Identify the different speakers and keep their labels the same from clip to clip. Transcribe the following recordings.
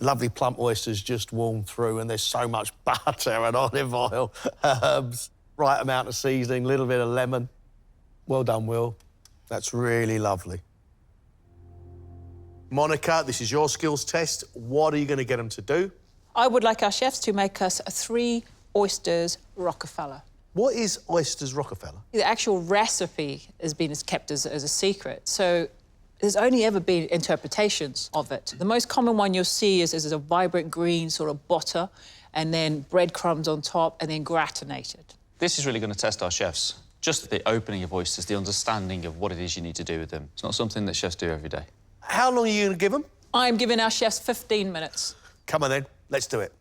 Speaker 1: Lovely plump oysters just warmed through, and there's so much butter and olive oil, herbs, right amount of seasoning, little bit of lemon. Well done, Will. That's really lovely. Monica, this is your skills test. What are you going to get them to do?
Speaker 2: I would like our chefs to make us 3 Oysters Rockefeller.
Speaker 1: What is Oysters Rockefeller?
Speaker 2: The actual recipe has been kept as a secret, so there's only ever been interpretations of it. The most common one you'll see is a vibrant green sort of butter, and then breadcrumbs on top, and then gratinated.
Speaker 3: This is really going to test our chefs. Just the opening of oysters, the understanding of what it is you need to do with them. It's not something that chefs do every day.
Speaker 1: How long are you going to give them?
Speaker 2: I'm giving our chefs 15 minutes.
Speaker 1: Come on, then. Let's do it.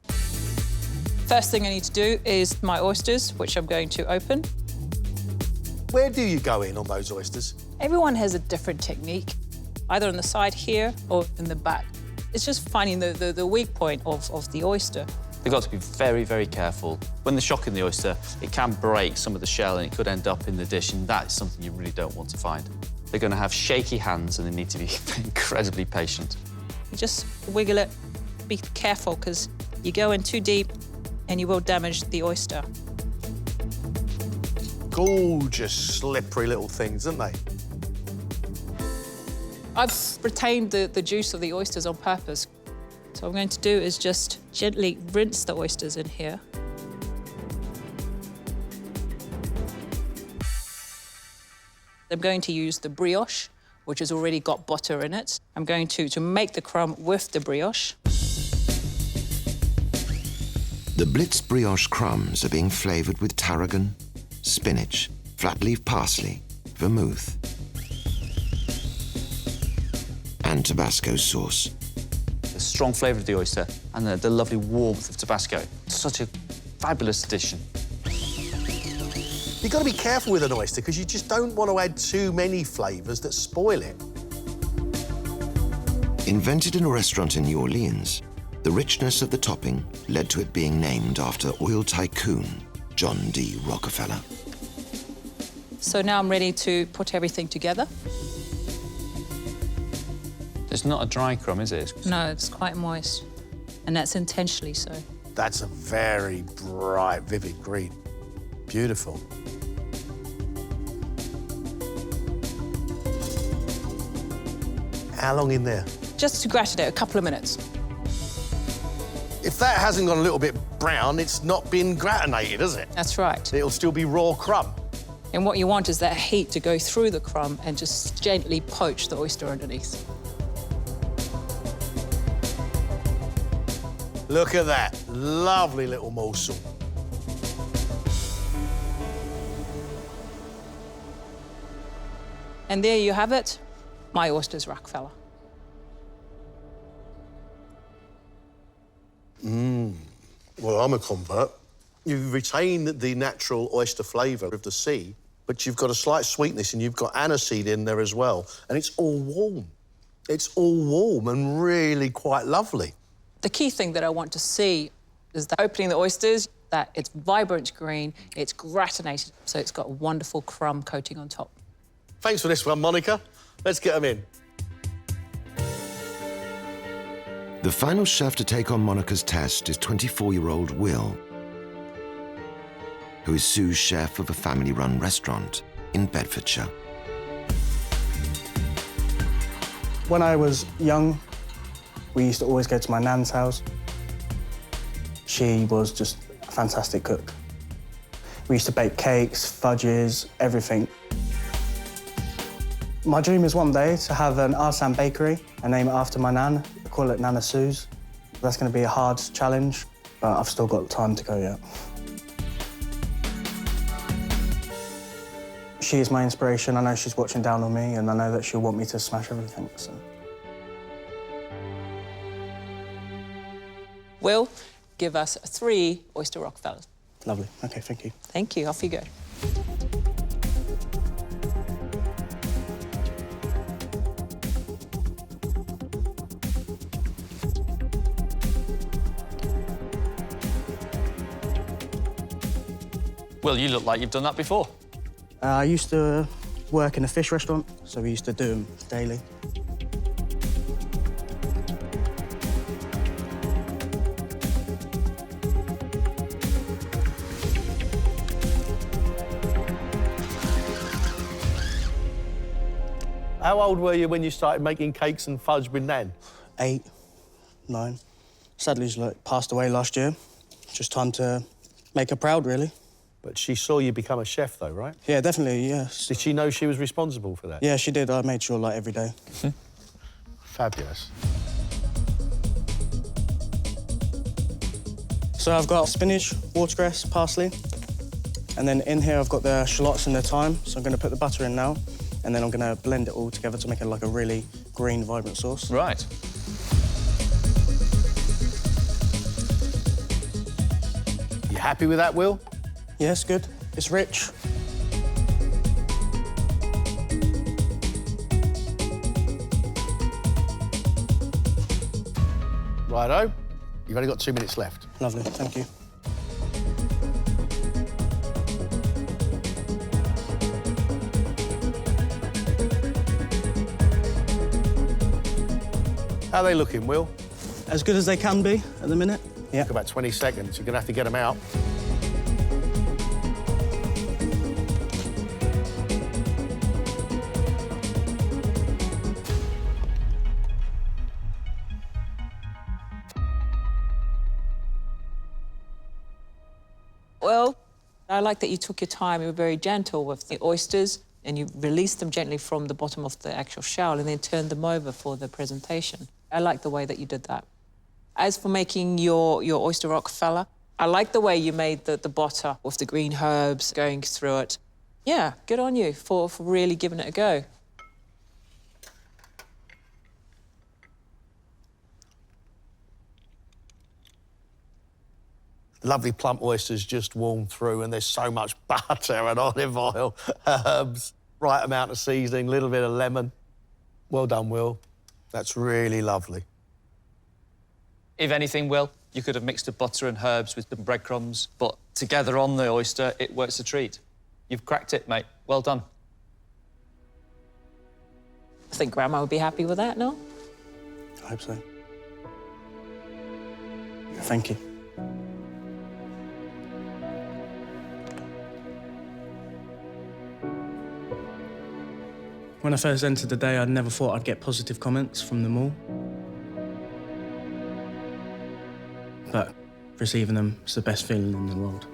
Speaker 2: First thing I need to do is my oysters, which I'm going to open.
Speaker 1: Where do you go in on those oysters?
Speaker 2: Everyone has a different technique, either on the side here or in the back. It's just finding the weak point of the oyster.
Speaker 3: They've got to be very, very careful. When they're shocking the oyster, it can break some of the shell and it could end up in the dish, and that is something you really don't want to find. They're going to have shaky hands and they need to be incredibly patient.
Speaker 2: You just wiggle it. Be careful, because you go in too deep and you will damage the oyster.
Speaker 1: Gorgeous, slippery little things, aren't they?
Speaker 2: I've retained the juice of the oysters on purpose. So what I'm going to do is just gently rinse the oysters in here. I'm going to use the brioche, which has already got butter in it. I'm going to make the crumb with the brioche.
Speaker 4: The blitzed brioche crumbs are being flavoured with tarragon, spinach, flat leaf parsley, vermouth, and Tabasco sauce.
Speaker 3: The strong flavour of the oyster and the lovely warmth of Tabasco. Such a fabulous addition.
Speaker 1: You've got to be careful with an oyster, because you just don't want to add too many flavours that spoil it.
Speaker 4: Invented in a restaurant in New Orleans, the richness of the topping led to it being named after oil tycoon John D. Rockefeller.
Speaker 2: So now I'm ready to put everything together.
Speaker 3: It's not a dry crumb, is it?
Speaker 2: No, it's quite moist, and that's intentionally so.
Speaker 1: That's a very bright, vivid green. Beautiful. How long in there?
Speaker 2: Just to gratinate, a couple of minutes.
Speaker 1: If that hasn't gone a little bit brown, it's not been gratinated, is it?
Speaker 2: That's right.
Speaker 1: It'll still be raw crumb.
Speaker 2: And what you want is that heat to go through the crumb and just gently poach the oyster underneath.
Speaker 1: Look at that. Lovely little morsel.
Speaker 2: And there you have it, my Oysters Rockefeller.
Speaker 1: Well, I'm a convert. You retain the natural oyster flavour of the sea, but you've got a slight sweetness, and you've got aniseed in there as well. And it's all warm. It's all warm and really quite lovely.
Speaker 2: The key thing that I want to see is that opening the oysters, that it's vibrant green, it's gratinated, so it's got a wonderful crumb coating on top.
Speaker 1: Thanks for this one, Monica. Let's get them in.
Speaker 4: The final chef to take on Monica's test is 24-year-old Will, who is sous chef of a family-run restaurant in Bedfordshire.
Speaker 5: When I was young, we used to always go to my nan's house. She was just a fantastic cook. We used to bake cakes, fudges, everything. My dream is one day to have an artisan bakery and name it after my nan. I call it Nana Sue's. That's going to be a hard challenge, but I've still got time to go yet. She is my inspiration. I know she's watching down on me, and I know that she'll want me to smash everything. So.
Speaker 2: Will, give us 3 Oyster Rockefellers.
Speaker 5: Lovely. OK, thank you.
Speaker 2: Thank you. Off you go.
Speaker 3: Well, you look like you've done that before.
Speaker 5: I used to work in a fish restaurant, so we used to do them daily.
Speaker 1: How old were you when you started making cakes and fudge with Nan?
Speaker 5: 8, 9. Sadly, she passed away last year. Just time to make her proud, really.
Speaker 1: But she saw you become a chef, though, right?
Speaker 5: Yeah, definitely, yes.
Speaker 1: Did she know she was responsible for that?
Speaker 5: Yeah, she did. I made sure, like, every day.
Speaker 1: Fabulous.
Speaker 5: So I've got spinach, watercress, parsley, and then in here I've got the shallots and the thyme. So I'm going to put the butter in now, and then I'm going to blend it all together to make it like a really green, vibrant sauce.
Speaker 3: Right.
Speaker 1: You happy with that, Will?
Speaker 5: Yes, good. It's rich.
Speaker 1: Righto. You've only got 2 minutes left.
Speaker 5: Lovely, thank you.
Speaker 1: How are they looking, Will?
Speaker 5: As good as they can be at the minute. Yeah.
Speaker 1: About 20 seconds. You're going to have to get them out.
Speaker 2: Well, I like that you took your time. You were very gentle with the oysters and you released them gently from the bottom of the actual shell and then turned them over for the presentation. I like the way that you did that. As for making your Oyster Rockefeller, I like the way you made the butter with the green herbs going through it. Yeah, good on you for really giving it a go.
Speaker 1: Lovely plump oysters just warm through, and there's so much butter and olive oil, herbs, right amount of seasoning, little bit of lemon. Well done, Will. That's really lovely.
Speaker 3: If anything, Will, you could have mixed the butter and herbs with some breadcrumbs, but together on the oyster, it works a treat. You've cracked it, mate. Well done.
Speaker 2: I think Grandma would be happy with that, no?
Speaker 5: I hope so. Thank you. When I first entered the day, I never thought I'd get positive comments from them all. But receiving them is the best feeling in the world.